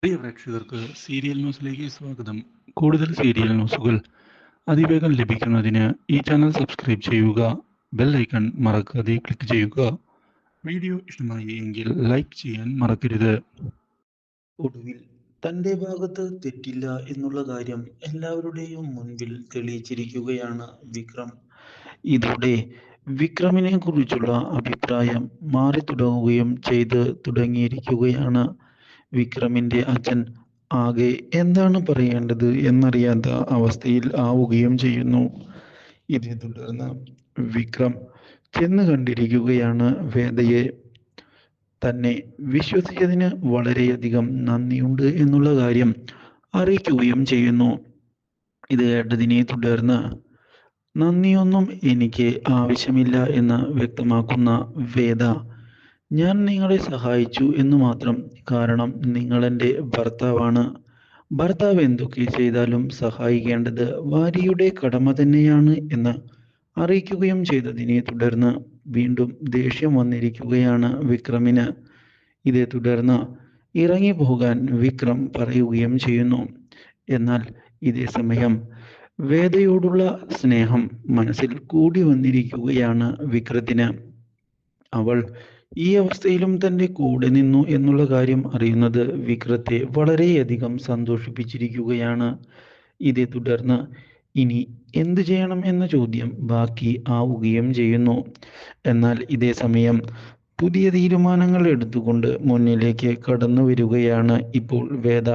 പ്രിയ പ്രേക്ഷകർക്ക് സീരിയൽ ന്യൂസിലേക്ക് സ്വാഗതം. കൂടുതൽ സീരിയൽ ന്യൂസുകൾ അതിവേഗം ലഭിക്കുന്നതിന് ഈ ചാനൽ സബ്സ്ക്രൈബ് ചെയ്യുക. ബെൽ ഐക്കൺ മറക്കാതെ ക്ലിക്ക് ചെയ്യുക. വീഡിയോ ഇഷ്ടമായി എങ്കിൽ ലൈക്ക് ചെയ്യാൻ മറക്കരുത്. ഒടുവിൽ തന്റെ ഭാഗത്ത് തെറ്റില്ല എന്നുള്ള കാര്യം എല്ലാവരുടെയും മുൻപിൽ തെളിയിച്ചിരിക്കുകയാണ് വിക്രം. ഇതോടെ വിക്രമിനെ കുറിച്ചുള്ള അഭിപ്രായം മാറി തുടങ്ങുകയും തുടങ്ങിയിരിക്കുകയാണ്. വിക്രമിന്റെ അച്ഛൻ ആകെ എന്താണ് പറയേണ്ടത് എന്നറിയാത്ത അവസ്ഥയിൽ ആവുകയും ചെയ്യുന്നു. ഇതേ തുടർന്ന് വിക്രം ചെന്ന് കണ്ടിരിക്കുകയാണ് വേദയെ. തന്നെ വിശ്വസിച്ചതിന് വളരെയധികം നന്ദിയുണ്ട് എന്നുള്ള കാര്യം അറിയിക്കുകയും ചെയ്യുന്നു. ഇത് കേട്ടതിനെ തുടർന്ന് നന്ദിയൊന്നും എനിക്ക് ആവശ്യമില്ല എന്ന് വ്യക്തമാക്കുന്ന വേദ, ഞാൻ നിങ്ങളെ സഹായിച്ചു എന്ന് മാത്രം. കാരണം നിങ്ങൾ എൻ്റെ ഭർത്താവാണ്. ഭർത്താവ് എന്തൊക്കെ ചെയ്താലും സഹായിക്കേണ്ടത് ഭാര്യയുടെ കടമ തന്നെയാണ് എന്ന് അറിയിക്കുകയും ചെയ്തതിനെ തുടർന്ന് വീണ്ടും ദേഷ്യം വന്നിരിക്കുകയാണ് വിക്രമിന്. ഇതേ തുടർന്ന് ഇറങ്ങി പോകാൻ വിക്രം പറയുകയും ചെയ്യുന്നു. എന്നാൽ ഇതേ സമയം വേദയോടുള്ള സ്നേഹം മനസ്സിൽ കൂടി വന്നിരിക്കുകയാണ് വിക്രത്തിന്. അവൾ ഈ അവസ്ഥയിലും തൻ്റെ കൂടെ നിന്നു എന്നുള്ള കാര്യം അറിയുന്നത് വിക്രത്തെ വളരെയധികം സന്തോഷിപ്പിച്ചിരിക്കുകയാണ്. ഇതേ തുടർന്ന് ഇനി എന്തു ചെയ്യണം എന്ന ചോദ്യം ബാക്കി ആവുകയും ചെയ്യുന്നു. എന്നാൽ ഇതേ സമയം പുതിയ തീരുമാനങ്ങൾ എടുത്തുകൊണ്ട് മുന്നിലേക്ക് കടന്നു വരികയാണ് ഇപ്പോൾ വേദ.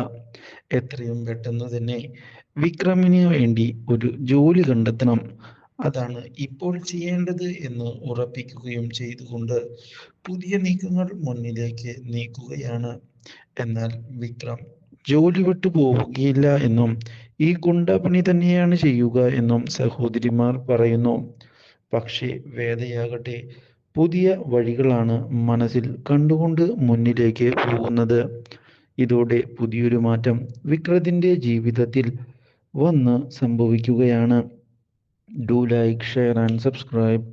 എത്രയും പെട്ടെന്ന് തന്നെ വിക്രമിന് വേണ്ടി ഒരു ജോലി കണ്ടെത്തണം, അതാണ് ഇപ്പോൾ ചെയ്യേണ്ടത് എന്ന് ഉറപ്പിക്കുകയും ചെയ്തുകൊണ്ട് പുതിയ നീക്കങ്ങൾ മുന്നിലേക്ക് നീക്കുകയാണ്. എന്നാൽ വിക്രം ജോലി വിട്ടു പോവുകയില്ല എന്നും ഈ ഗുണ്ടപ്പണി തന്നെയാണ് ചെയ്യുക എന്നും സഹോദരിമാർ പറയുന്നു. പക്ഷേ വേദയാകട്ടെ പുതിയ വഴികളാണ് മനസ്സിൽ കണ്ടുകൊണ്ട് മുന്നിലേക്ക് പോകുന്നത്. ഇതോടെ പുതിയൊരു മാറ്റം വിക്രത്തിന്റെ ജീവിതത്തിൽ വന്ന് സംഭവിക്കുകയാണ്. Do like, share and subscribe.